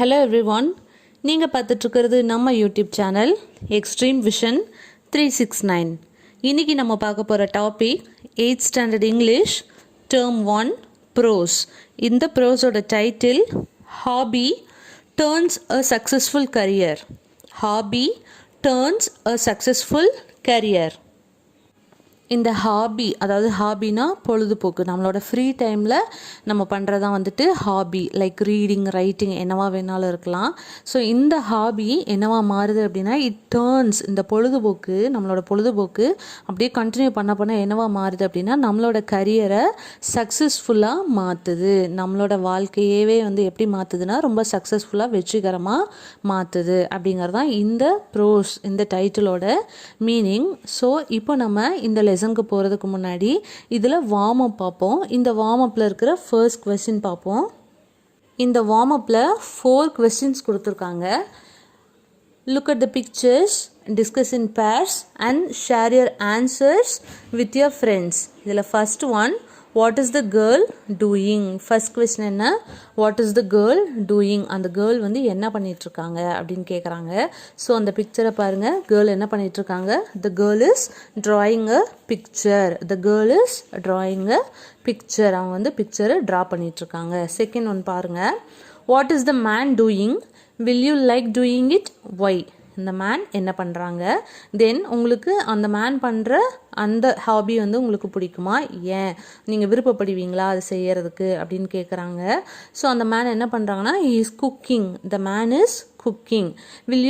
Hello everyone, நீங்கள் பார்த்துட்ருக்கிறது நம்ம YouTube channel extreme vision 369. இன்றைக்கி நம்ம பார்க்க போகிற topic 8th standard English term 1 prose. இந்த ப்ரோஸோட title hobby turns a successful career. Hobby turns a successful career. இந்த ஹாபி, அதாவது ஹாபினா பொழுதுபோக்கு, நம்மளோட ஃப்ரீ டைமில் நம்ம பண்ணுறதான் வந்துட்டு ஹாபி. லைக் ரீடிங், ரைட்டிங், என்னவா வேணாலும் இருக்கலாம். ஸோ இந்த ஹாபி என்னவா மாறுது அப்படின்னா இட் டர்ன்ஸ், இந்த பொழுதுபோக்கு, நம்மளோட பொழுதுபோக்கு அப்படியே கண்டினியூ பண்ண என்னவா மாறுது அப்படின்னா நம்மளோட கரியரை சக்ஸஸ்ஃபுல்லாக மாற்றுது. நம்மளோட வாழ்க்கையவே வந்து எப்படி மாற்றுதுன்னா ரொம்ப சக்ஸஸ்ஃபுல்லாக வெற்றிகரமாக மாற்றுது அப்படிங்கிறதான் இந்த ப்ரோஸ், இந்த டைட்டிலோட மீனிங். ஸோ இப்போ நம்ம இந்த லெசனுக்கு போகிறதுக்கு முன்னாடி இதில் வார்ம் அப் பார்ப்போம். இந்த வார்ம் அப்பில் இருக்கிற ஃபர்ஸ்ட் கொஸ்டின் பார்ப்போம். இந்த வார்ம் அப்பில் 4 கொஸ்டின்ஸ் கொடுத்துருக்காங்க. Look at the pictures, discuss in pairs and share your answers with your friends. இதில் first one, what is the girl doing? first question என்ன, what is the girl doing? அந்த girl வந்து என்ன பண்ணிகிட்ருக்காங்க அப்படின்னு கேட்குறாங்க. ஸோ அந்த பிக்சரை பாருங்கள். கேர்ள் என்ன பண்ணிகிட்ருக்காங்க? the girl is drawing a picture. the girl is drawing a picture. அவங்க வந்து பிக்சரை ட்ரா பண்ணிகிட்ருக்காங்க. செகண்ட் ஒன் பாருங்கள். what is the man doing? will you like doing it? why? இந்த மேன் என்ன பண்ணுறாங்க? தென் உங்களுக்கு அந்த மேன் பண்ணுற அந்த ஹாபி வந்து உங்களுக்கு பிடிக்குமா? ஏன் நீங்கள் விருப்பப்படுவீங்களா அது செய்யறதுக்கு அப்படின்னு கேட்குறாங்க. ஸோ அந்த மேன் என்ன பண்ணுறாங்கன்னா is cooking. The man is cooking. Will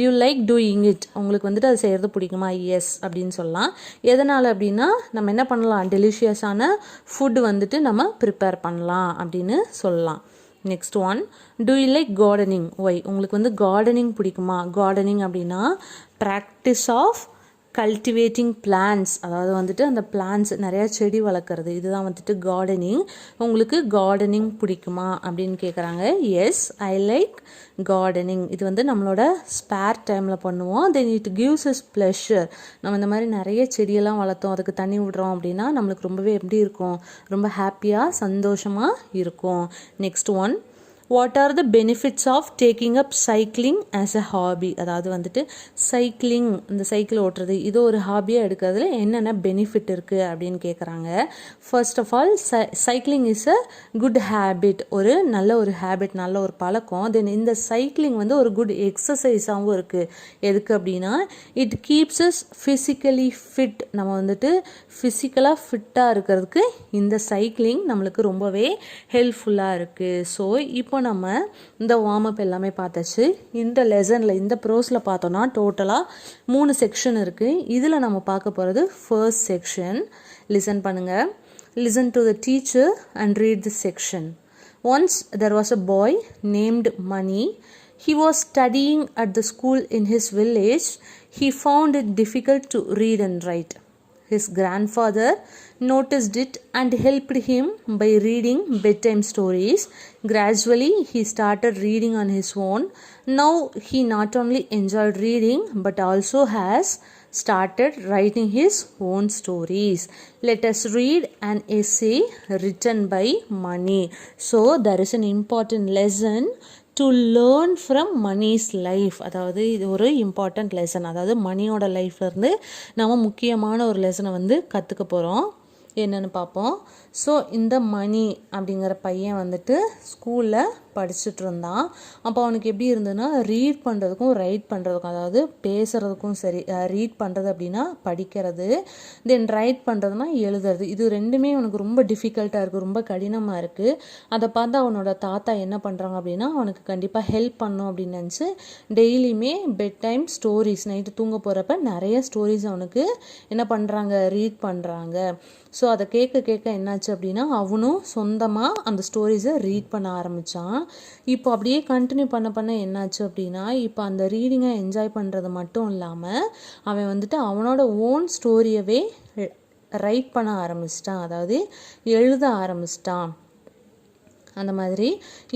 you like doing it? உங்களுக்கு வந்துட்டு அது செய்கிறது பிடிக்குமா? எஸ் அப்படின்னு சொல்லலாம். எதனால் அப்படின்னா நம்ம என்ன பண்ணலாம், டெலிஷியஸான ஃபுட் வந்துட்டு நம்ம ப்ரிப்பேர் பண்ணலாம் அப்படின்னு சொல்லலாம். Next one, do you like gardening? Why? உங்களுக்கு வந்து கார்டனிங் பிடிக்குமா? கார்டனிங் அப்படின்னா ப்ராக்டிஸ் ஆஃப் கல்டிவேட்டிங் பிளான்ஸ், அதாவது வந்துட்டு அந்த பிளான்ஸ், நிறையா செடி வளர்க்குறது, இதுதான் வந்துட்டு கார்டனிங். உங்களுக்கு கார்டனிங் பிடிக்குமா அப்படின்னு கேட்குறாங்க. Yes, I like gardening. இது வந்து நம்மளோட ஸ்பேர் டைமில் பண்ணுவோம். Then it gives us pleasure. நம்ம இந்த மாதிரி நிறைய செடியெல்லாம் வளர்த்தோம், அதுக்கு தண்ணி விடுறோம் அப்படின்னா நம்மளுக்கு ரொம்பவே எப்படி இருக்கும், ரொம்ப ஹாப்பியாக சந்தோஷமாக இருக்கும். Next one, what are the benefits of taking up cycling as a hobby? அதாவது வந்துட்டு சைக்கிளிங், இந்த சைக்கிள் ஓட்டுறது, இது ஒரு ஹாபியாக எடுக்கிறதுல என்னென்ன பெனிஃபிட் இருக்குது அப்படின்னு கேட்குறாங்க. First of all, cycling is a good habit. ஒரு நல்ல ஒரு ஹேபிட், நல்ல ஒரு பழக்கம். தென் இந்த சைக்கிளிங் வந்து ஒரு குட் எக்ஸசைஸாகவும் இருக்குது. எதுக்கு அப்படின்னா it keeps as physically fit. நம்ம வந்துட்டு ஃபிசிக்கலாக ஃபிட்டாக இருக்கிறதுக்கு இந்த சைக்கிளிங் நம்மளுக்கு ரொம்பவே ஹெல்ப்ஃபுல்லாக இருக்குது. ஸோ இப்போ நம்ம இந்த வார்ம் அப் எல்லாமே பார்த்தாச்சு. இந்த லெசனில், இந்த ப்ரோஸில் பார்த்தோன்னா டோட்டலாக 3 செக்ஷன் இருக்குது. இதில் நம்ம பார்க்க போகிறது ஃபர்ஸ்ட் செக்ஷன். லிசன் பண்ணுங்கள். Listen to the teacher and read the section. Once there was a boy named Mani. He was studying at the school in his village. He found it difficult to read and write. His grandfather noticed it and helped him by reading bedtime stories. Gradually, he started reading on his own. Now, he not only enjoyed reading but also has started writing his own stories. Let us read an essay written by Mani. So, there is an important lesson to learn from Mani's life. அதாவது இது ஒரு important lesson. அதாவது மணியோட லைஃப்லேருந்து நம்ம முக்கியமான ஒரு லெசனை வந்து கற்றுக்க போகிறோம். என்னென்னு பார்ப்போம். ஸோ இந்த மணி அப்படிங்கிற பையன் வந்துட்டு ஸ்கூலில் படிச்சுட்டு இருந்தான். அப்போ அவனுக்கு எப்படி இருந்ததுன்னா ரீட் பண்ணுறதுக்கும் ரைட் பண்ணுறதுக்கும், அதாவது பேசுகிறதுக்கும் சரி, ரீட் பண்ணுறது அப்படின்னா படிக்கிறது, தென் ரைட் பண்ணுறதுனா எழுதுறது, இது ரெண்டுமே அவனுக்கு ரொம்ப டிஃபிகல்ட்டாக இருக்குது, ரொம்ப கடினமாக இருக்குது. அதை பார்த்து அவனோட தாத்தா என்ன பண்ணுறாங்க அப்படின்னா அவனுக்கு கண்டிப்பாக ஹெல்ப் பண்ணும் அப்படின்னு நினச்சி டெய்லியுமே பெட் டைம் ஸ்டோரிஸ், நைட்டு தூங்க போகிறப்ப நிறைய ஸ்டோரிஸ் அவனுக்கு என்ன பண்ணுறாங்க, ரீட் பண்ணுறாங்க. ஸோ அதை கேட்க கேட்க என்னாச்சு அப்படின்னா அவனும் சொந்தமாக அந்த ஸ்டோரிஸை ரீட் பண்ண ஆரம்பித்தான். இப்போ அப்படியே கண்டினியூ பண்ண என்னாச்சு அப்படின்னா இப்போ அந்த ரீடிங்கை என்ஜாய் பண்ணுறது மட்டும் இல்லாமல் அவன் வந்துட்டு அவனோட ஓன் ஸ்டோரியவே ரைட் பண்ண ஆரம்பிச்சிட்டான், அதாவது எழுத ஆரம்பிச்சிட்டான். அந்த மாதிரி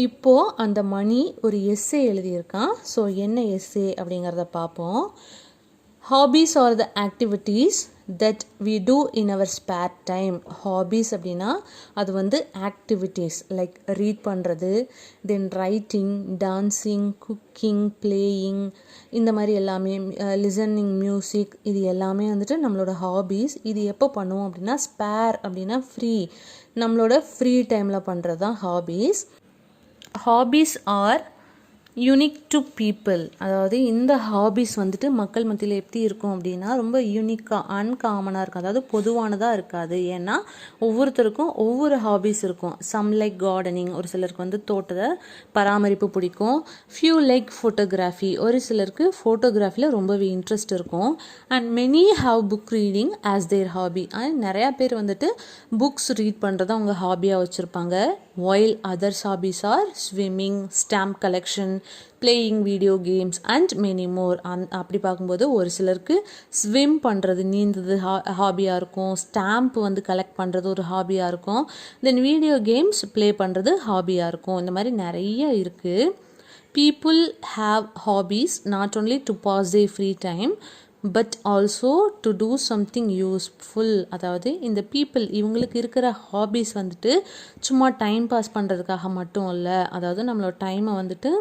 இப்போது அந்த மணி ஒரு எஸ்ஸே எழுதியிருக்கான். ஸோ என்ன எஸ்ஸே அப்படிங்கிறத பார்ப்போம். Hobbies are the activities that we do in our spare time. Hobbies அப்படின்னா அது வந்து activities like read பண்ணுறது, then writing, dancing, cooking, playing, இந்த மாதிரி எல்லாமே லிசனிங் மியூசிக், இது எல்லாமே வந்துட்டு நம்மளோட ஹாபீஸ். இது எப்போ பண்ணுவோம் அப்படின்னா ஸ்பேர் அப்படின்னா ஃப்ரீ, நம்மளோட ஃப்ரீ டைமில் பண்ணுறது தான் hobbies. Hobbies R unique to people. அதாவது இந்த ஹாபீஸ் வந்துட்டு மக்கள் மத்தியில் எப்படி இருக்கும் அப்படின்னா ரொம்ப யூனிக்காக அன்காமனாக இருக்கும், அதாவது பொதுவானதாக இருக்காது. ஏன்னா ஒவ்வொருத்தருக்கும் ஒவ்வொரு ஹாபீஸ் இருக்கும். சம் லைக் கார்டனிங், ஒரு சிலருக்கு வந்து தோட்டத்தை பராமரிப்பு பிடிக்கும். ஃபியூ லைக் ஃபோட்டோகிராஃபி, ஒரு சிலருக்கு ஃபோட்டோகிராஃபியில் ரொம்பவே இன்ட்ரெஸ்ட் இருக்கும். And many have book reading as their hobby. And நிறையா பேர் வந்துட்டு புக்ஸ் ரீட் பண்ணுறத அவங்க ஹாபியாக வச்சுருப்பாங்க. while others hobbies are swimming, stamp collection, playing video games and many more. அப்படி பார்க்கும்போது ஒரு சிலருக்கு ஸ்விம் பண்ணுறது, நீந்தது ஹாபியாக இருக்கும், ஸ்டாம்ப் வந்து கலெக்ட் பண்ணுறது ஒரு ஹாபியாக இருக்கும், தென் வீடியோ கேம்ஸ் ப்ளே பண்ணுறது ஹாபியாக இருக்கும். இந்த மாதிரி நிறைய இருக்குது. People have hobbies not only to pass their free time but also to do something useful. அதாவது இந்த பீப்புள் இவங்களுக்கு இருக்கிற ஹாபீஸ் வந்துட்டு சும்மா டைம் பாஸ் பண்ணுறதுக்காக மட்டும் இல்லை, அதாவது நம்மளோட டைமை வந்துட்டு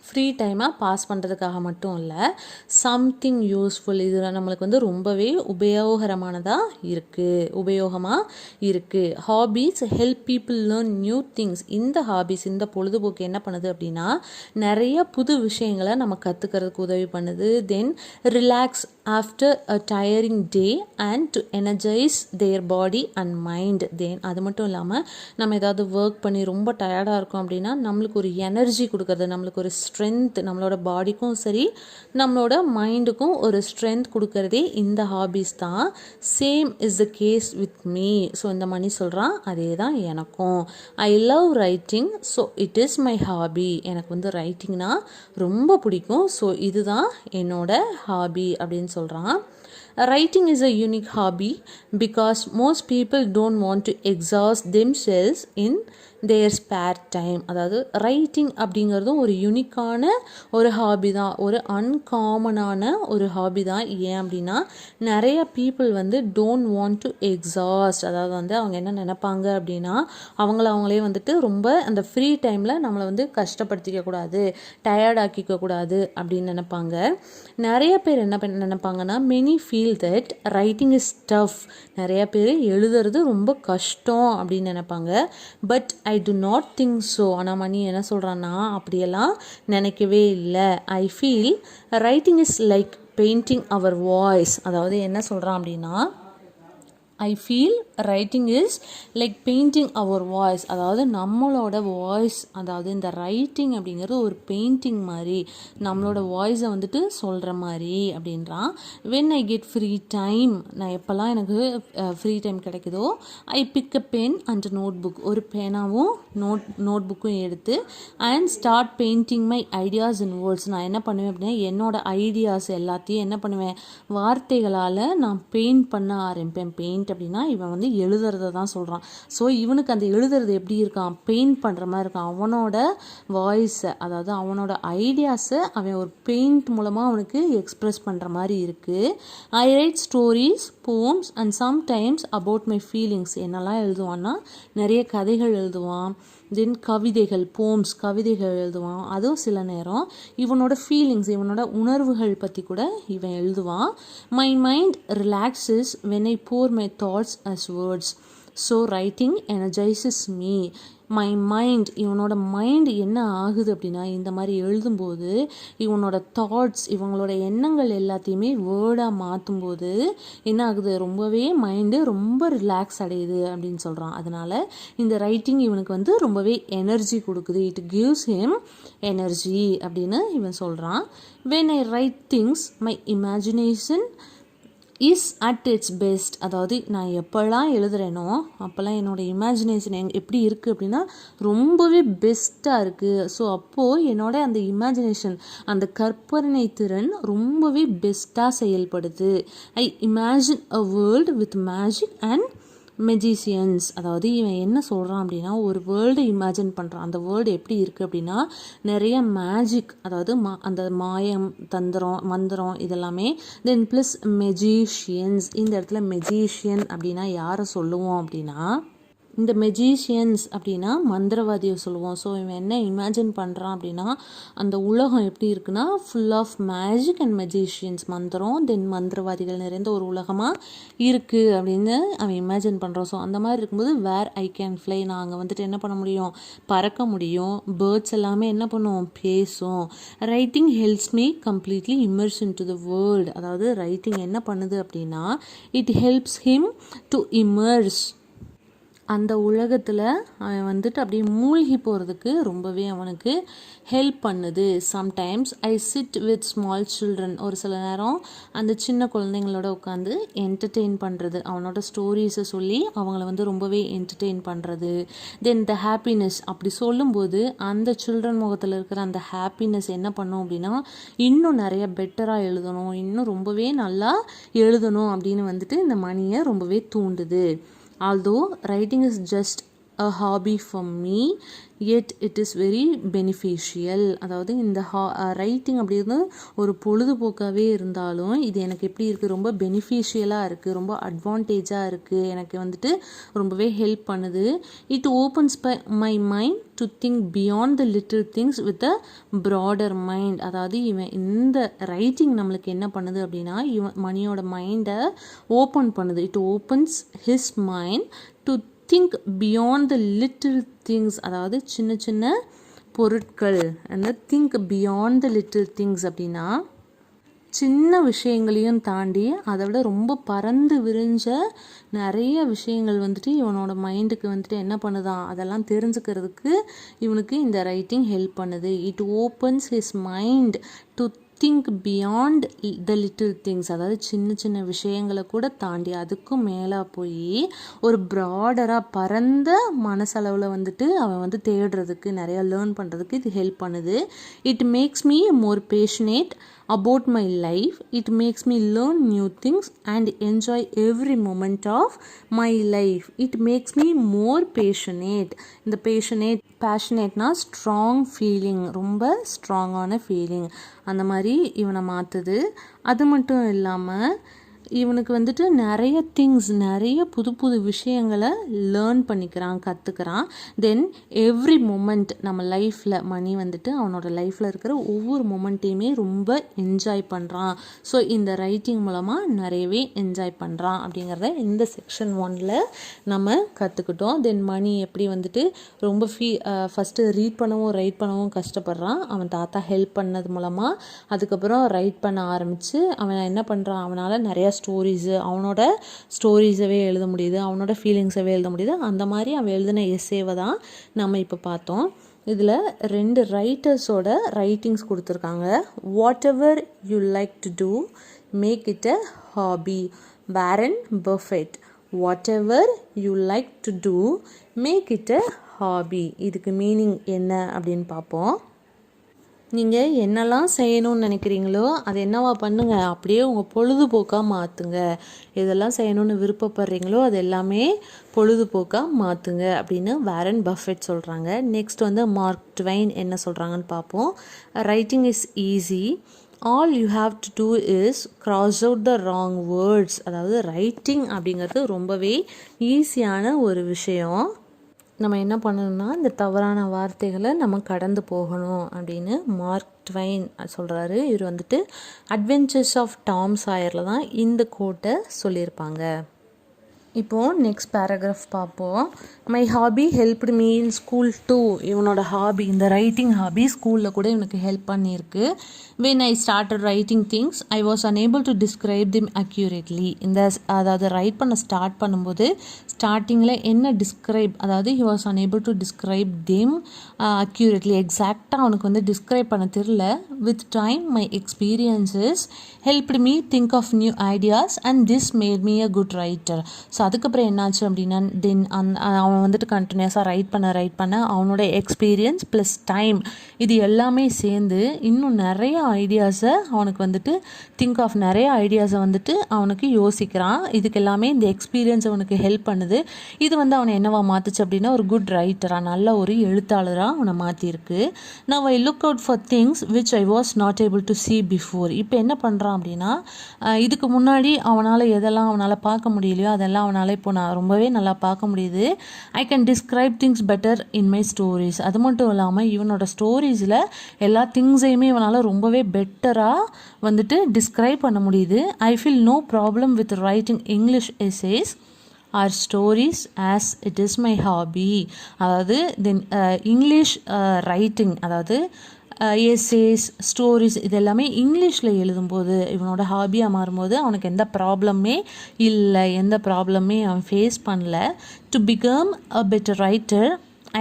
ஃப்ரீ டைமாக பாஸ் பண்ணுறதுக்காக மட்டும் இல்லை, சம்திங் யூஸ்ஃபுல், இது நம்மளுக்கு வந்து ரொம்பவே உபயோகமாக இருக்குது. Hobbies help people learn new things. இந்த ஹாபீஸ், இந்த பொழுதுபோக்கு என்ன பண்ணுது அப்படின்னா நிறைய புது விஷயங்களை நம்ம கற்றுக்கிறதுக்கு உதவி பண்ணுது. Then relax after a tiring day and to energise their body and mind. Then அது மட்டும் இல்லாமல் நம்ம ஏதாவது ஒர்க் பண்ணி ரொம்ப டயர்டாக இருக்கோம் அப்படின்னா நம்மளுக்கு ஒரு எனர்ஜி கொடுக்கறது, நம்மளுக்கு ஒரு ஸ்ட்ரென்த், நம்மளோட பாடிக்கும் சரி நம்மளோட மைண்டுக்கும் ஒரு ஸ்ட்ரென்த் கொடுக்கறதே இந்த ஹாபீஸ் தான். Same is the case with me. So இந்த மணி சொல்கிறான், அதே தான் எனக்கும். I love writing, so it is my hobby. எனக்கு வந்து ரைட்டிங்னா ரொம்ப பிடிக்கும், ஸோ இதுதான் என்னோட ஹாபி அப்படின்னு சொல்கிறான். Writing is a unique hobby because most people don't want to exhaust themselves in their spare time. அதாவது ரைட்டிங் அப்படிங்கிறதும் ஒரு யூனிக்கான ஒரு ஹாபி தான், ஒரு அன்காமனான ஒரு ஹாபி தான். ஏன் அப்படின்னா நிறைய பீப்புள் வந்து டோன்ட் வாண்ட் டு எக்ஸாஸ்ட், அதாவது வந்து அவங்க என்ன நினைப்பாங்க அப்படின்னா அவங்களே வந்துட்டு ரொம்ப அந்த ஃப்ரீ டைமில் நம்மளை வந்து கஷ்டப்படுத்திக்க கூடாது, டயர்ட் ஆக்கிக்க கூடாது அப்படின்னு நினைப்பாங்க. நிறைய பேர் என்ன நினைப்பாங்கன்னா many feel that writing is tough. நிறைய பேர் எழுதுறது ரொம்ப கஷ்டம் அப்படின்னு நினைப்பாங்க. But I do not think so. ஆனால் மணி என்ன சொல்கிறான்னா அப்படியெல்லாம் நினைக்கவே இல்லை. I feel writing is like painting our voice. அதாவது என்ன சொல்கிறான் அப்படின்னா I feel writing is like painting our voice. அதாவது நம்மளோட வாய்ஸ், அதாவது இந்த ரைட்டிங் அப்படிங்கிறது ஒரு பெயிண்டிங் மாதிரி, நம்மளோட வாய்ஸை வந்துட்டு சொல்கிற மாதிரி அப்படின்றான். When I get free time, நான் எப்போல்லாம் எனக்கு ஃப்ரீ டைம் கிடைக்குதோ I pick a pen and notebook, ஒரு பேனாவும் நோட் புக்கும் எடுத்து and start painting my ideas in words. நான் என்ன பண்ணுவேன் அப்படின்னா என்னோட ஐடியாஸ் எல்லாத்தையும் என்ன பண்ணுவேன் வார்த்தைகளால் நான் பெயிண்ட் பண்ண ஆரம்பிப்பேன். பெயிண்ட் அப்படின்னா இவன் வந்து எழுதுறத தான் சொல்கிறான். ஸோ இவனுக்கு அந்த எழுதுறது எப்படி இருக்கான், பெயிண்ட் பண்ணுற மாதிரி இருக்கான். அவனோட வாய்ஸை, அதாவது அவனோட ஐடியாஸை அவன் ஒரு பெயிண்ட் மூலமாக அவனுக்கு எக்ஸ்ப்ரெஸ் பண்ணுற மாதிரி இருக்குது. I write stories, poems and sometimes about my feelings. என்னெல்லாம் எழுதுவான்னா நிறைய கதைகள் எழுதுவான், தென் கவிதைகள், போம்ஸ் கவிதைகள் எழுதுவான். அதுவும் சில நேரம் இவனோட ஃபீலிங்ஸ், இவனோட உணர்வுகள் பற்றி கூட இவன் எழுதுவான். My mind relaxes when I pour my thoughts as words. So writing energises me. My mind, இவனோட மைண்ட் என்ன ஆகுது அப்படின்னா இந்த மாதிரி எழுதும்போது இவனோட தாட்ஸ், இவங்களோட எண்ணங்கள் எல்லாத்தையுமே வேர்டாக மாற்றும்போது என்ன ஆகுது, ரொம்பவே மைண்டு ரொம்ப ரிலாக்ஸ் அடையுது அப்படின்னு சொல்கிறான். அதனால் இந்த ரைட்டிங் இவனுக்கு வந்து ரொம்பவே எனர்ஜி கொடுக்குது. இட் கிவ்ஸ் ஹிம் எனர்ஜி அப்படின்னு இவன் சொல்கிறான். When I right things my imagination is at it's best. அதாவது நான் எப்போல்லாம் எழுதுறேனோ அப்போல்லாம் என்னோடய இமேஜினேஷன் எப்படி இருக்குது அப்படின்னா ரொம்பவே பெஸ்ட்டாக இருக்குது. ஸோ அப்போது என்னோட அந்த இமேஜினேஷன், அந்த கற்பனை திறன் ரொம்பவே பெஸ்ட்டாக செயல்படுது. ஐ imagine a world with magic and magicians, அதாவது இவன் என்ன சொல்கிறான் அப்படின்னா ஒரு வேர்ல்டு இமேஜின் பண்ணுறான். அந்த வேர்ல்டு எப்படி இருக்குது அப்படின்னா நிறைய மேஜிக், அதாவது அந்த மாயம், தந்திரம், மந்திரம் இதெல்லாமே. தென் ப்ளஸ் மெஜிஷியன்ஸ், இந்த இடத்துல மெஜிஷியன் அப்படின்னா யாரை சொல்லுவோம் அப்படின்னா இந்த மெஜிஷியன்ஸ் அப்படின்னா மந்திரவாதியை சொல்லுவோம். ஸோ இவன் என்ன இமேஜின் பண்ணுறான் அப்படின்னா அந்த உலகம் எப்படி இருக்குன்னா full of magic and magicians, மந்திரம் தென் மந்திரவாதிகள் நிறைந்த ஒரு உலகமாக இருக்குது அப்படின்னு அவன் இமேஜின் பண்ணுறான். ஸோ அந்த மாதிரி இருக்கும்போது வேர் ஐ கேன் ஃப்ளை, நான் அங்கே வந்துட்டு என்ன பண்ண முடியும், பறக்க முடியும். பேர்ட்ஸ் எல்லாமே என்ன பண்ணும், பேசும். Writing helps me completely immerse in to the world, அதாவது ரைட்டிங் என்ன பண்ணுது அப்படின்னா it helps him to immerse, அந்த உலகத்தில் அவன் வந்துட்டு அப்படியே மூழ்கி போகிறதுக்கு ரொம்பவே அவனுக்கு ஹெல்ப் பண்ணுது. Sometimes I sit with small children, ஒரு சில நேரம் அந்த சின்ன குழந்தைங்களோட உட்காந்து என்டர்டெயின் பண்ணுறது, அவனோட ஸ்டோரிஸை சொல்லி அவங்கள வந்து ரொம்பவே என்டர்டெயின் பண்ணுறது. தென் த ஹாப்பினஸ், அப்படி சொல்லும்போது அந்த சில்ட்ரன் முகத்தில் இருக்கிற அந்த ஹாப்பினஸ் என்ன பண்ணும் அப்படின்னா இன்னும் நிறைய பெட்டராக எழுதணும், இன்னும் ரொம்பவே நல்லா எழுதணும் அப்படின்னு வந்துட்டு இந்த மணியை ரொம்பவே தூண்டுது. Although writing is just a hobby for me, yet it is very beneficial. அதாவது இந்த ரைட்டிங் அப்படிங்கிறது ஒரு பொழுதுபோக்காகவே இருந்தாலும் இது எனக்கு எப்படி இருக்குது, ரொம்ப பெனிஃபிஷியலாக இருக்குது, ரொம்ப அட்வான்டேஜாக இருக்குது, எனக்கு வந்துட்டு ரொம்பவே ஹெல்ப் பண்ணுது. It opens my mind to think beyond the little things with a broader mind. அதாவது இவன் இந்த ரைட்டிங் நம்மளுக்கு என்ன பண்ணுது அப்படின்னா மணியோட மைண்டை ஓப்பன் பண்ணுது. It opens his mind to think beyond the little things, அதாவது சின்ன சின்ன பொருட்கள். அந்த think beyond the little things அப்படின்னா சின்ன விஷயங்களையும் தாண்டி அதை விட ரொம்ப பறந்து விரிஞ்ச நிறைய விஷயங்கள் வந்துட்டு இவனோட மைண்டுக்கு வந்துட்டு என்ன பண்ணுதான், அதெல்லாம் தெரிஞ்சுக்கிறதுக்கு இவனுக்கு இந்த ரைட்டிங் ஹெல்ப் பண்ணுது. It opens his mind to think beyond the little things, அதாவது சின்ன சின்ன விஷயங்களை கூட தாண்டி அதுக்கும் மேலே போய் ஒரு ப்ராடராக பரந்த மனசளவில் வந்துட்டு அவன் வந்து தேடுறதுக்கு, நிறையா லேர்ன் பண்ணுறதுக்கு இது ஹெல்ப் பண்ணுது. It makes me more passionate about my life. It makes me learn new things and enjoy every moment of my life. It makes me more passionate. இந்த passionateனா strong feeling, ரொம்ப ஸ்ட்ராங்கான ஃபீலிங், அந்த மாதிரி இவனை மாற்றுது. அது மட்டும் இல்லாமல் இவனுக்கு வந்துட்டு நிறைய திங்ஸ், நிறைய புது புது விஷயங்களை லேர்ன் பண்ணிக்கிறான், கற்றுக்கிறான். தென் எவ்ரி மொமெண்ட் நம்ம லைஃப்பில் மணி வந்துட்டு அவனோட லைஃப்பில் இருக்கிற ஒவ்வொரு மொமெண்ட்டையுமே ரொம்ப என்ஜாய் பண்ணுறான். ஸோ இந்த ரைட்டிங் மூலமாக நிறையவே என்ஜாய் பண்ணுறான் அப்படிங்கிறத இந்த செக்ஷன் 1ல் நம்ம கற்றுக்கிட்டோம். தென் மணி எப்படி வந்துட்டு ரொம்ப ஃபஸ்ட்டு ரீட் பண்ணவும் ரைட் பண்ணவும் கஷ்டப்படுறான், அவன் தாத்தா ஹெல்ப் பண்ணது மூலமாக. அதுக்கப்புறம் ரைட் பண்ண ஆரம்பித்து அவன் என்ன பண்ணுறான், அவனால் நிறையா ஸ்டோரிஸு, அவனோட ஸ்டோரிஸவே எழுத முடியுது, அவனோட ஃபீலிங்ஸவே எழுத முடியுது. அந்த மாதிரி அவன் எழுதின எஸ்ஸேவை தான் நம்ம இப்போ பார்த்தோம். இதில் 2 ரைட்டர்ஸோட ரைட்டிங்ஸ் கொடுத்துருக்காங்க. Whatever you like to do make it a hobby, Warren Buffett. Whatever you like to do make it a hobby, இதுக்கு மீனிங் என்ன அப்படின்னு பார்ப்போம். நீங்கள் என்னெல்லாம் செய்யணும்னு நினைக்கிறீங்களோ அது என்னவா பண்ணுங்கள், அப்படியே உங்கள் பொழுதுபோக்காக மாற்றுங்க. எதெல்லாம் செய்யணும்னு விருப்பப்படுறீங்களோ அது எல்லாமே பொழுதுபோக்காக மாற்றுங்க அப்படின்னு வாரன் பஃபெட் சொல்கிறாங்க. நெக்ஸ்ட் வந்து மார்க் ட்வைன் என்ன சொல்கிறாங்கன்னு பார்ப்போம். Writing is easy, all you have to do is cross out the wrong words. அதாவது ரைட்டிங் அப்படிங்கிறது ரொம்பவே ஈஸியான ஒரு விஷயம். நம்ம என்ன பண்ணணும்னா இந்த தவறான வார்த்தைகளை நம்ம கடந்து போகணும் அப்படின்னு மார்க் ட்வைன் சொல்கிறாரு. இவர் வந்துட்டு அட்வென்ச்சர்ஸ் ஆஃப் டாம் சாயரில் தான் இந்த கோட்டை சொல்லியிருப்பாங்க. இப்போது நெக்ஸ்ட் பேராகிராஃப் பார்ப்போம். My hobby helped me in school too. இவனோட ஹாபி, இந்த ரைட்டிங் ஹாபி ஸ்கூலில் கூட இவனுக்கு ஹெல்ப் பண்ணியிருக்கு. When I started writing things I was unable to describe them accurately. அதாவது ரைட் பண்ண ஸ்டார்ட் பண்ணும்போது ஸ்டார்டிங்கில் என்ன டிஸ்கிரைப், அதாவது he was unable to describe them accurately, எக்ஸாக்டாக அவனுக்கு வந்து டிஸ்கிரைப் பண்ண தெரியல. With time my experiences helped me think of new ideas and this made me a good writer. So அதுக்கப்புறம் என்னாச்சு அப்படின்னா தென் அவன் வந்துட்டு கண்டினியூஸாக ரைட் பண்ண அவனோட எக்ஸ்பீரியன்ஸ் ப்ளஸ் டைம் இது எல்லாமே சேர்ந்து இன்னும் நிறைய ஐடியாஸை அவனுக்கு வந்துட்டு நிறைய ஐடியாஸை வந்துட்டு அவனுக்கு யோசிக்கிறான். இதுக்கு எல்லாமே இந்த எக்ஸ்பீரியன்ஸ் அவனுக்கு ஹெல்ப் பண்ணுது. இது வந்து அவனை என்னவா மாற்றுச்சு அப்படின்னா ஒரு குட் ரைட்டராக, நல்ல ஒரு எழுத்தாளராக அவனை மாற்றிருக்கு. நான் I look out for things which I was not able to see before. இப்போ என்ன பண்ணுறான் அப்படின்னா இதுக்கு முன்னாடி எதெல்லாம் அவனால் பார்க்க முடியலையோ அதெல்லாம் அவனால் இப்போ நான் ரொம்பவே நல்லா பார்க்க முடியுது. I can describe things better in my stories. அது மட்டும் இல்லாமல் இவனோட ஸ்டோரிஸில் எல்லா திங்ஸையுமே இவனால் ரொம்பவே பெட்டராக வந்துட்டு டிஸ்கிரைப் பண்ண முடியுது. I feel no problem with writing English essays or stories as it is my hobby. அதாவது தென் இங்கிலீஷ் ரைட்டிங், அதாவது எஸ்ஸேஸ் ஸ்டோரிஸ் இது எல்லாமே இங்கிலீஷில் எழுதும்போது இவனோட ஹாபியாக மாறும்போது அவனுக்கு எந்த ப்ராப்ளமே இல்லை, எந்த ப்ராப்ளமே அவன் ஃபேஸ் பண்ணல. To become a better writer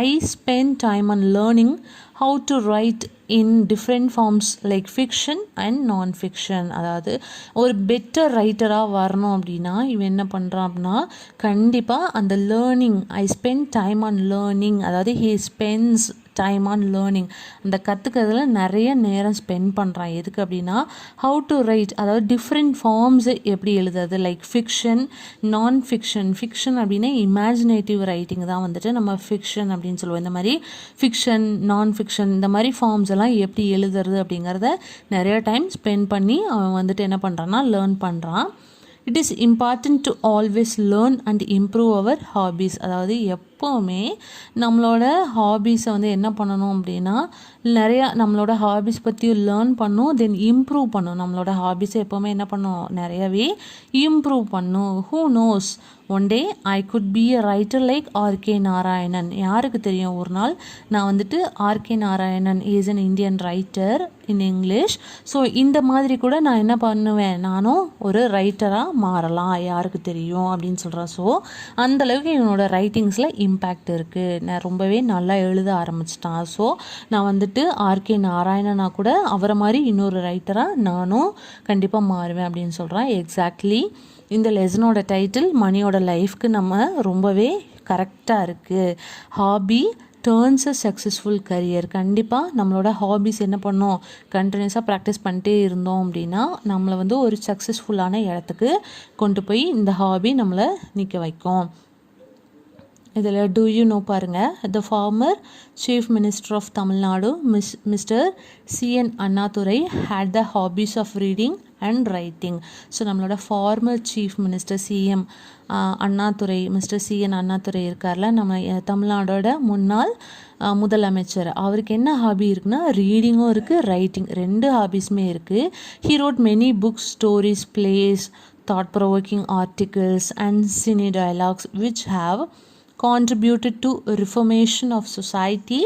I spend time on learning how to write in different forms like fiction and non fiction. அதாவது ஒரு பெட்டர் ரைட்டராக வரணும் அப்படின்னா இவன் என்ன பண்ணுறான் அப்படின்னா கண்டிப்பாக அந்த learning, I spend time on learning, அதாவது he spends time on learning, அந்த கற்றுக்கிறதுல நிறைய நேரம் ஸ்பெண்ட் பண்ணுறான். எதுக்கு அப்படின்னா ஹவு டு ரைட், அதாவது டிஃப்ரெண்ட் ஃபார்ம்ஸ் எப்படி எழுதுறது, like fiction non fiction. Fiction அப்படின்னா இமேஜினேட்டிவ் ரைட்டிங் தான் வந்துட்டு நம்ம ஃபிக்ஷன் அப்படின்னு சொல்லுவோம். இந்த மாதிரி ஃபிக்ஷன் நான் ஃபிக்ஷன் இந்த மாதிரி ஃபார்ம்ஸ் எல்லாம் எப்படி எழுதுறது அப்படிங்கிறத நிறைய டைம் ஸ்பெண்ட் பண்ணி அவன் வந்துட்டு என்ன பண்ணுறான்னா லேர்ன் பண்ணுறான். It is important to always learn and improve our hobbies. அதாவது எப்போவுமே நம்மளோட ஹாபீஸை வந்து என்ன பண்ணணும் அப்படின்னா நிறையா நம்மளோட ஹாபீஸ் பற்றி லேர்ன் பண்ணும், தென் இம்ப்ரூவ் பண்ணும். நம்மளோட ஹாபீஸை எப்போவுமே என்ன பண்ணும், நிறையவே இம்ப்ரூவ் பண்ணும். Who knows one day I could be a writer like R K Narayanan. யாருக்கு தெரியும், ஒரு நாள் நான் வந்துட்டு R K Narayanan is an Indian writer in English. So இந்த மாதிரி கூட நான் என்ன பண்ணுவேன், நானும் ஒரு ரைட்டராக மாறலாம், யாருக்கு தெரியும் அப்படின்னு சொல்கிறேன். ஸோ அந்தளவுக்கு என்னோட ரைட்டிங்ஸில் இம்பேக்ட் இருக்குது. நான் ரொம்பவே நல்லா எழுத ஆரம்பிச்சிட்டான். ஸோ நான் வந்துட்டு ஆர்கே நாராயணனா கூட அவரை மாதிரி இன்னொரு ரைட்டராக நானும் கண்டிப்பாக மாறுவேன் அப்படின்னு சொல்கிறேன். எக்ஸாக்ட்லி இந்த லெசனோட டைட்டில் மணியோட லைஃப்க்கு நம்ம ரொம்பவே கரெக்டாக இருக்குது. Hobby turns a successful career. கண்டிப்பாக நம்மளோட ஹாபிஸ் என்ன பண்ணோம், கண்டினியூஸாக ப்ராக்டிஸ் பண்ணிட்டே இருந்தோம் அப்படின்னா நம்மளை வந்து ஒரு சக்ஸஸ்ஃபுல்லான இடத்துக்கு கொண்டு போய் இந்த ஹாபி நம்மளை நிற்க வைக்கும். இதில் டூ யூ நோ பாருங்கள், the former chief minister of Tamil Nadu mister CN Annadurai had the hobbies of reading and writing. So நம்மளோட former chief minister CM Annadurai, mister CN Annadurai இருக்கார்ல, நம்ம தமிழ்நாடோட முன்னாள் முதலமைச்சர். அவருக்கு என்ன ஹாபி இருக்குன்னா ரீடிங்கும் இருக்குது, ரைட்டிங் ரெண்டு ஹாபீஸுமே இருக்குது. He wrote many books, stories, place, thought provoking articles and cine dialogues which have contributed to reformation of society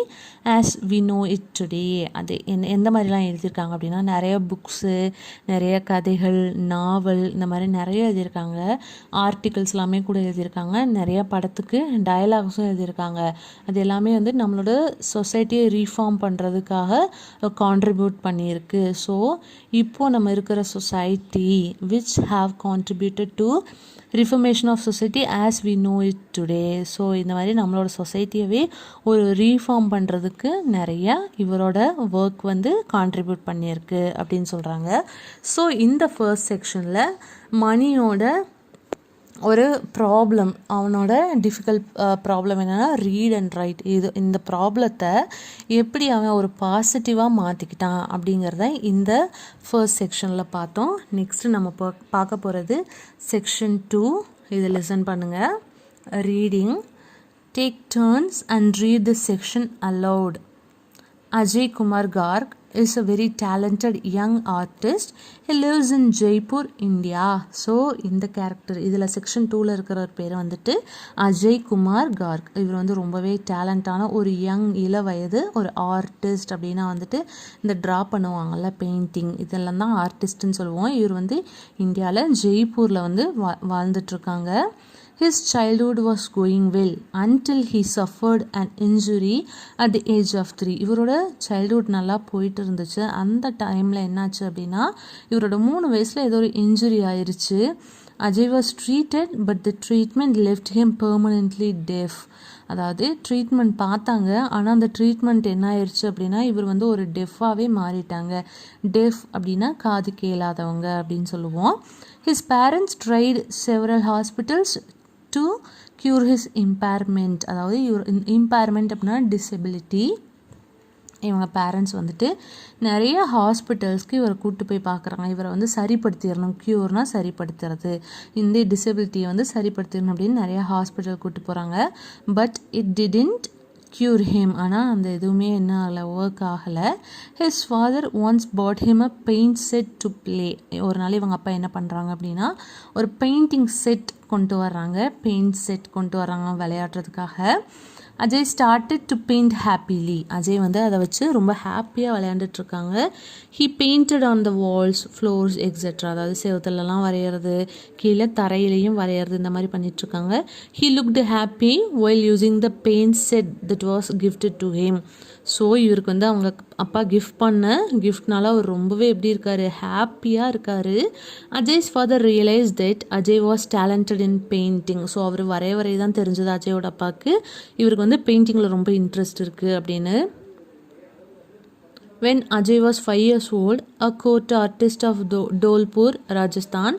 as we know it today. அது எந்த மாதிரிலாம் எழுதியிருக்காங்க அப்படின்னா நிறைய புக்ஸு, நிறைய கதைகள், நாவல் இந்த மாதிரி நிறைய எழுதியிருக்காங்க. ஆர்டிகல்ஸ் எல்லாமே கூட எழுதியிருக்காங்க. நிறைய படத்துக்கு டயலாக்ஸும் எழுதியிருக்காங்க. அது எல்லாமே வந்து நம்மளோட சொசைட்டியை ரீஃபார்ம் பண்ணுறதுக்காக கான்ட்ரிபியூட் பண்ணியிருக்கு. ஸோ இப்போது நம்ம இருக்கிற society which have contributed to reformation of society as we know it today. So இந்த மாதிரி நம்மளோட சொசைட்டியவே ஒரு ரீஃபார்ம் பண்ணுறதுக்கு நிறையா இவரோட ஒர்க் வந்து கான்ட்ரிபியூட் பண்ணியிருக்கு அப்படின்னு சொல்கிறாங்க. ஸோ இந்த ஃபர்ஸ்ட் செக்ஷனில் மணியோட ஒரு ப்ராப்ளம், அவனோட டிஃபிகல்ட் ப்ராப்ளம் என்னென்னா ரீட் அண்ட் ரைட். இந்த ப்ராப்ளத்தை எப்படி அவன் ஒரு பாசிட்டிவாக மாற்றிக்கிட்டான் அப்படிங்கிறத இந்த ஃபர்ஸ்ட் செக்ஷனில் பார்த்தோம். நெக்ஸ்ட்டு நம்ம பார்க்க போகிறது செக்ஷன் 2. இதை லிசன் பண்ணுங்கள். Reading. Take turns and read the section allowed. Ajay Kumar Garg is a very talented young artist. He lives in Jaipur, India. So இந்த கேரக்டர் இதில் செக்ஷன் 2ல் இருக்கிற பேர் வந்துட்டு அஜய் குமார் கார்க். இவர் வந்து ரொம்பவே டேலண்டான ஒரு இள வயது ஒரு ஆர்டிஸ்ட். அப்படின்னா வந்துட்டு இந்த ட்ரா பண்ணுவாங்கள்ல பெயிண்டிங், இதெல்லாம் தான் ஆர்டிஸ்ட்னு சொல்லுவோம். இவர் வந்து இந்தியாவில் ஜெய்ப்பூரில் வந்து வாழ்ந்துட்டுருக்காங்க. His childhood was going well until he suffered an injury at the age of 3. இவரோட சைல்ட்ஹுட் நல்லா போயிட்டு இருந்துச்சு. அந்த டைமில் என்னாச்சு அப்படின்னா இவரோட 3 வயசில் ஏதோ ஒரு இன்ஜுரி ஆயிடுச்சு. Ajay was treated but the treatment left him permanently deaf. அதாவது ட்ரீட்மெண்ட் பார்த்தாங்க, ஆனால் அந்த ட்ரீட்மெண்ட் என்ன ஆயிடுச்சு அப்படின்னா இவர் வந்து ஒரு டெஃபாகவே மாறிட்டாங்க. டெஃப் அப்படின்னா காது கேளாதவங்க அப்படின்னு சொல்லுவோம். His parents tried several hospitals to cure his impairment. அதாவது இம்பேர்மெண்ட் அப்படின்னா டிசபிலிட்டி. இவங்க பேரண்ட்ஸ் வந்துட்டு நிறைய ஹாஸ்பிட்டல்ஸ்க்கு இவரை கூப்பிட்டு போய் பார்க்குறாங்க. இவரை வந்து சரிப்படுத்திடணும், க்யூர்னால் சரிப்படுத்துறது, இந்த டிசபிலிட்டியை வந்து சரிப்படுத்திடணும் அப்படின்னு நிறைய ஹாஸ்பிட்டல் கூப்பிட்டு போகிறாங்க. But it didn't cure him. ஆனால் அந்த எதுவுமே என்ன ஆகலை, ஒர்க் ஆகலை. His father once bought him a paint set to play. ஒரு நாள் இவங்க அப்பா என்ன பண்ணுறாங்க அப்படின்னா ஒரு பெயிண்டிங் செட் கொண்டு வர்றாங்க, பெயிண்ட் செட் கொண்டு வர்றாங்க விளையாடுறதுக்காக. Ajay started to paint happily. Ajay வந்து அதை வச்சு ரொம்ப ஹாப்பியாக விளையாண்டுட்ருக்காங்க. He painted on the walls, floors etcetera. அதாவது செவத்துலலாம் வரைகிறது, கீழே தரையிலையும் வரைகிறது, இந்த மாதிரி பண்ணிகிட்ருக்காங்க. He looked happy while using the paint set that was gifted to him. So இவருக்கு வந்து அவங்க அப்பா கிஃப்ட் பண்ண கிஃப்ட்னால அவர் ரொம்பவே எப்படி இருக்கார், ஹாப்பியாக இருக்கார். Ajay's father realise that Ajay was talented in painting. So அவர் வரைய தான் தெரிஞ்சது அஜயோட அப்பாவுக்கு இவருக்கு வந்து பெயிண்டிங்கில் ரொம்ப இன்ட்ரெஸ்ட் இருக்குது அப்படின்னு. When Ajay was 5 years old, a court artist of Dholpur, Rajasthan,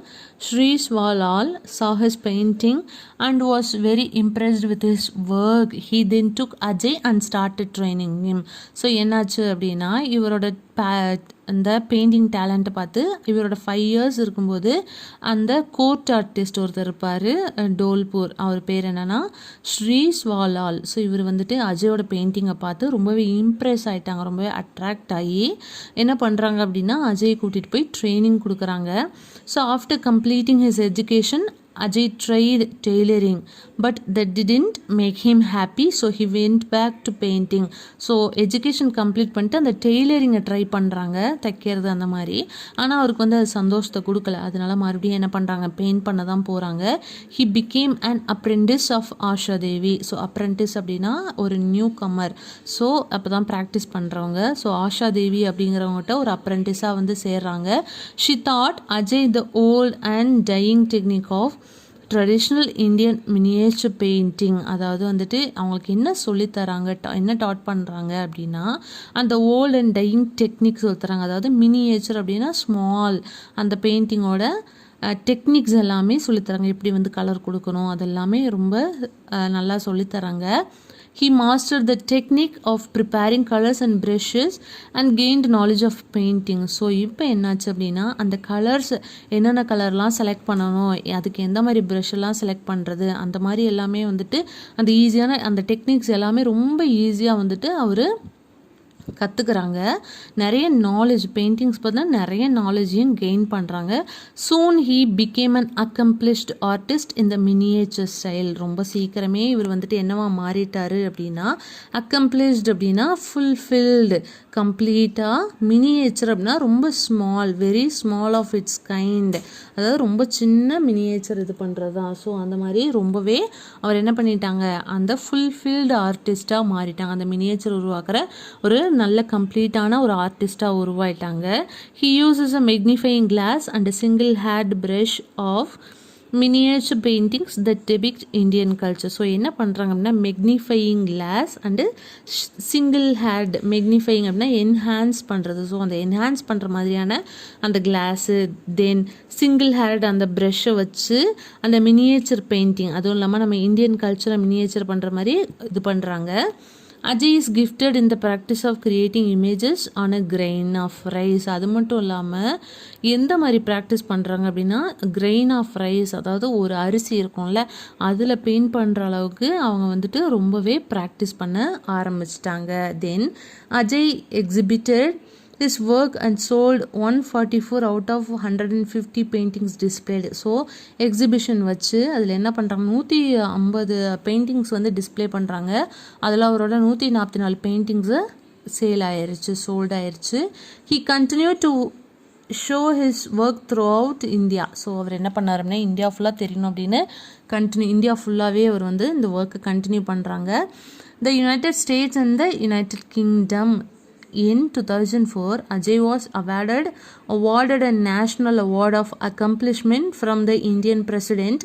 Shri Swalal, saw his painting and was very impressed with his work. He then took Ajay and started training him. So என்னாச்சு அப்படின்னா இவரோட அந்த painting டேலண்ட்டை பார்த்து இவரோட 5 years இருக்கும்போது அந்த court artist ஒருத்தர் இருப்பார் டோல்பூர், அவர் பேர் என்னென்னா ஸ்ரீ ஸ்வாலால். ஸோ இவர் வந்துட்டு அஜயோட பெயிண்டிங்கை பார்த்து ரொம்பவே இம்ப்ரெஸ் ஆகிட்டாங்க, ரொம்பவே அட்ராக்ட் ஆகி என்ன பண்ணுறாங்க அப்படின்னா அஜய் கூட்டிகிட்டு போய் ட்ரைனிங் கொடுக்குறாங்க. So after completing his education Ajay tried tailoring, but that didn't make him happy, so he went back to painting. So education complete பண்ணிட்டு அந்த டெய்லரிங்கை ட்ரை பண்ணுறாங்க, தைக்கிறது அந்த மாதிரி. ஆனால் அவருக்கு வந்து அது சந்தோஷத்தை கொடுக்கல, அதனால மறுபடியும் என்ன பண்ணுறாங்க, பெயிண்ட் பண்ண தான் போகிறாங்க. He became an apprentice of Asha Devi. So apprentice அப்படின்னா ஒரு நியூ கம்மர், ஸோ அப்போ தான் ப்ராக்டிஸ் பண்ணுறவங்க. ஸோ ஆஷா தேவி அப்படிங்கிறவங்ககிட்ட ஒரு அப்ரெண்டிஸாக வந்து சேர்றாங்க. She thought Ajay the old and dying technique of traditional Indian miniature painting. அதாவது வந்துட்டு அவங்களுக்கு என்ன சொல்லித்தராங்க, என்ன டாட் பண்ணுறாங்க அப்படின்னா அந்த ஓல்ட் அண்ட் டையிங் டெக்னிக் சொல்லித்தராங்க. அதாவது மினியேச்சர் அப்படின்னா ஸ்மால், அந்த பெயிண்டிங்கோட டெக்னிக்ஸ் எல்லாமே சொல்லித்தராங்க, எப்படி வந்து கலர் கொடுக்கணும் அதெல்லாமே ரொம்ப நல்லா சொல்லித்தராங்க. He mastered the technique of preparing colors and brushes and gained knowledge of painting. So இப்போ என்னாச்சு அப்படின்னா அந்த கலர்ஸ் என்னென்ன கலர்லாம் செலக்ட் பண்ணணும், அதுக்கு எந்த மாதிரி ப்ரஷ்ஷெல்லாம் செலக்ட் பண்ணுறது, அந்த மாதிரி எல்லாமே வந்துட்டு அந்த ஈஸியான அந்த டெக்னிக்ஸ் எல்லாமே ரொம்ப ஈஸியாக வந்துட்டு அவர் கற்றுக்குறாங்க. நிறைய நாலேஜ் பெயிண்டிங்ஸ் பார்த்தா நிறைய நாலேஜையும் கெயின் பண்ணுறாங்க. Soon he became an accomplished artist in the miniature style. ரொம்ப சீக்கிரமே இவர் வந்துட்டு என்னவா மாறிட்டார் அப்படின்னா அக்கம்ப்ளிஷ்ட் அப்படின்னா ஃபுல்ஃபில்டு, கம்ப்ளீட்டாக. மினியேச்சர் அப்படின்னா ரொம்ப small, very small of its kind, அதாவது ரொம்ப சின்ன மினியேச்சர் இது பண்ணுறது தான். ஸோ அந்த மாதிரி ரொம்பவே அவர் என்ன பண்ணிட்டாங்க, அந்த ஃபுல்ஃபில்டு ஆர்டிஸ்ட்டாக மாறிட்டாங்க, அந்த மினியேச்சர் உருவாக்குற ஒரு நல்ல கம்ப்ளீட்டான ஒரு ஆர்டிஸ்ட்டாக உருவாயிட்டாங்க. He uses a magnifying glass and a single hat brush of miniature paintings that depict Indian culture. So என்ன பண்ணுறாங்க அப்படின்னா magnifying glass and single hat. Magnifying அப்படின்னா என்ஹான்ஸ் பண்ணுறது, ஸோ அந்த என்ஹான்ஸ் பண்ணுற மாதிரியான அந்த கிளாஸு, தென் சிங்கிள் ஹேட் அந்த ப்ரஷ்ஷை வச்சு அந்த மினியேச்சர் பெயிண்டிங், அதுவும் இல்லாமல் நம்ம இந்தியன் கல்ச்சரை மினியேச்சர் பண்ணுற மாதிரி இது பண்ணுறாங்க. Ajay is gifted in the practice of creating images on a grain of rice. அது மட்டும் இல்லாமல் எந்த மாதிரி ப்ராக்டிஸ் பண்ணுறாங்க அப்படின்னா கிரெயின் ஆஃப் ரைஸ், அதாவது ஒரு அரிசி இருக்கும்ல அதில் பெயிண்ட் பண்ணுற அளவுக்கு அவங்க வந்துட்டு ரொம்பவே ப்ராக்டிஸ் பண்ண ஆரம்பிச்சிட்டாங்க. Then Ajay exhibited his work and sold 144 out of 150 paintings displayed. So exhibition வச்சு அதில் என்ன பண்ணுறாங்க 150 பெயிண்டிங்ஸ் வந்து டிஸ்பிளே பண்ணுறாங்க. அதில் அவரோட 144 பெயிண்டிங்ஸு சேல் ஆயிடுச்சு, சோல்ட் ஆயிடுச்சு. He continue to show his work throughout India. So அவர் என்ன பண்ணார் அப்படின்னா இந்தியா ஃபுல்லாக தெரியணும் அப்படின்னு இந்தியா ஃபுல்லாகவே அவர் வந்து இந்த ஒர்க்கை கண்டினியூ பண்ணுறாங்க. த United states and the United kingdom in 2004, Ajay was awarded a National Award of Accomplishment from the Indian President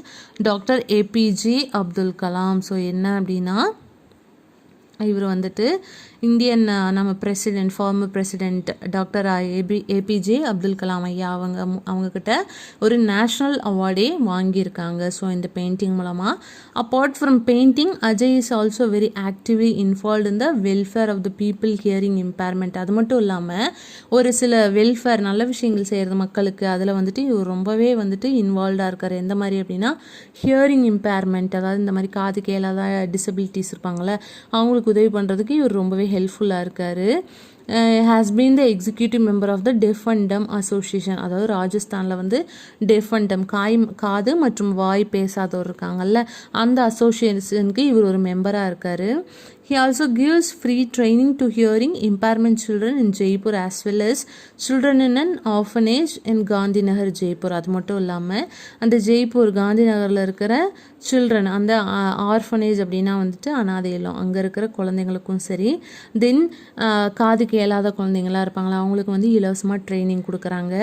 Dr. APJ Abdul Kalam. So என்ன அப்படின்னா இவர் வந்துட்டு இந்தியன் நம்ம president former president doctor APJ Abdul Kalam ஐயா அவங்கக்கிட்ட ஒரு நேஷ்னல் அவார்டே வாங்கியிருக்காங்க. ஸோ இந்த பெயிண்டிங் மூலமாக. Apart from painting, Ajay is also very actively involve in the welfare of the people hearing impairment. அது மட்டும் இல்லாமல் ஒரு சில வெல்ஃபேர் நல்ல விஷயங்கள் செய்கிறது மக்களுக்கு, அதில் வந்துட்டு இவர் ரொம்பவே வந்துட்டு இன்வால்வ்டாக இருக்கார். எந்த மாதிரி அப்படின்னா ஹியரிங் இம்பேர்மெண்ட், அதாவது இந்த மாதிரி காது கேளாத டிசபிலிட்டிஸ் இருப்பாங்கள்ல, அவங்களுக்கு உதவி பண்ணுறதுக்கு இவர் ரொம்பவே ஹெல்ப்ஃபுல்லாக இருக்கார். Has been the executive member of the deaf and dumb association. அதாவது ராஜஸ்தானில் வந்து டெஃப் அண்ட் டம் காது மற்றும் வாய் பேசாதவர் இருக்காங்கல்ல, அந்த அசோசியேஷனுக்கு இவர் ஒரு மெம்பராக இருக்கார். He also gives free training to hearing impairment children in Jaipur as well as children in an orphanage in Gandhinagar, Jaipur. அது மட்டும் இல்லாமல் அந்த ஜெய்ப்பூர் காந்தி நகரில் இருக்கிற சில்ட்ரன், அந்த ஆர்ஃபனேஜ் அப்படின்னா வந்துட்டு அனாதை இல்லம், அங்கே இருக்கிற குழந்தைங்களுக்கும் சரி, தென் காது கேளாத குழந்தைங்களாம் இருப்பாங்களா, அவங்களுக்கு வந்து இலவசமாக ட்ரைனிங் கொடுக்குறாங்க.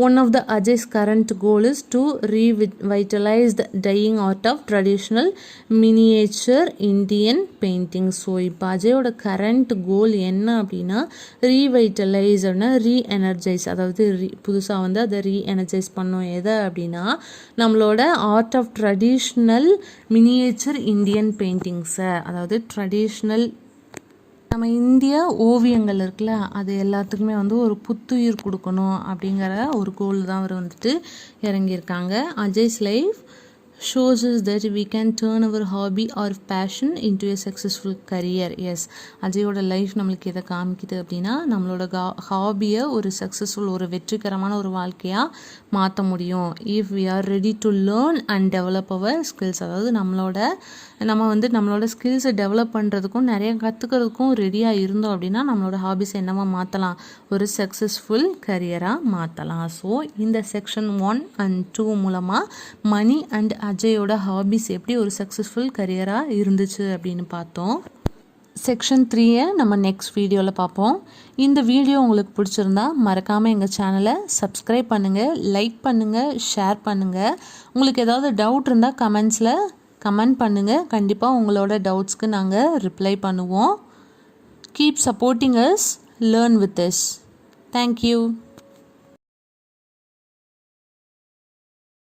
One of the Ajay's current goal is to revitalise the dying art of traditional miniature Indian paintings. So இப்போ அஜயோட கரண்ட் கோல் என்ன அப்படின்னா ரீவைட்டலைஸ் அப்படின்னா ரீஎனர்ஜைஸ், அதாவது புதுசாக வந்து அதை ரீஎனர்ஜைஸ் பண்ணோம். எதை அப்படின்னா நம்மளோட art of traditional miniature Indian பெயிண்டிங்ஸை, அதாவது ட்ரெடிஷ்னல் நம்ம இந்திய ஓவியங்கள் இருக்குல்ல, அது எல்லாத்துக்குமே வந்து ஒரு புத்துயிர் கொடுக்கணும் அப்படிங்கிற ஒரு கோல் தான் அவர் வந்துட்டு இறங்கியிருக்காங்க. Ajay's life shows us that we can turn our hobby or passion into a successful career. Yes, அஜயோட லைஃப் நம்மளுக்கு எதை காமிக்குது அப்படின்னா நம்மளோட ஹாபியை ஒரு சக்ஸஸ்ஃபுல், ஒரு வெற்றிகரமான ஒரு வாழ்க்கையாக மாற்ற முடியும். If we are ready to learn and develop our skills, அதாவது நம்ம வந்து நம்மளோட ஸ்கில்ஸை டெவலப் பண்ணுறதுக்கும் நிறைய கற்றுக்கிறதுக்கும் ரெடியாக இருந்தோம் அப்படின்னா நம்மளோட ஹாபிஸை என்னவா மாற்றலாம், ஒரு சக்ஸஸ்ஃபுல் கரியராக மாற்றலாம். ஸோ இந்த செக்ஷன் 1 and 2 மூலமாக மணி அண்ட் அஜயோட ஹாபிஸ் எப்படி ஒரு சக்ஸஸ்ஃபுல் கரியராக இருந்துச்சு அப்படின்னு பார்த்தோம். செக்ஷன் 3 நம்ம நெக்ஸ்ட் வீடியோவில் பார்ப்போம். இந்த வீடியோ உங்களுக்கு பிடிச்சிருந்தா மறக்காமல் எங்கள் சேனலை சப்ஸ்கிரைப் பண்ணுங்கள், லைக் பண்ணுங்கள், ஷேர் பண்ணுங்கள். உங்களுக்கு ஏதாவது டவுட் இருந்தால் கமெண்ட்ஸில் கமெண்ட் பண்ணுங்கள். கண்டிப்பாக உங்களோட டவுட்ஸ்க்கு நாங்கள் ரிப்ளை பண்ணுவோம். Keep supporting us, learn with us. Thank you.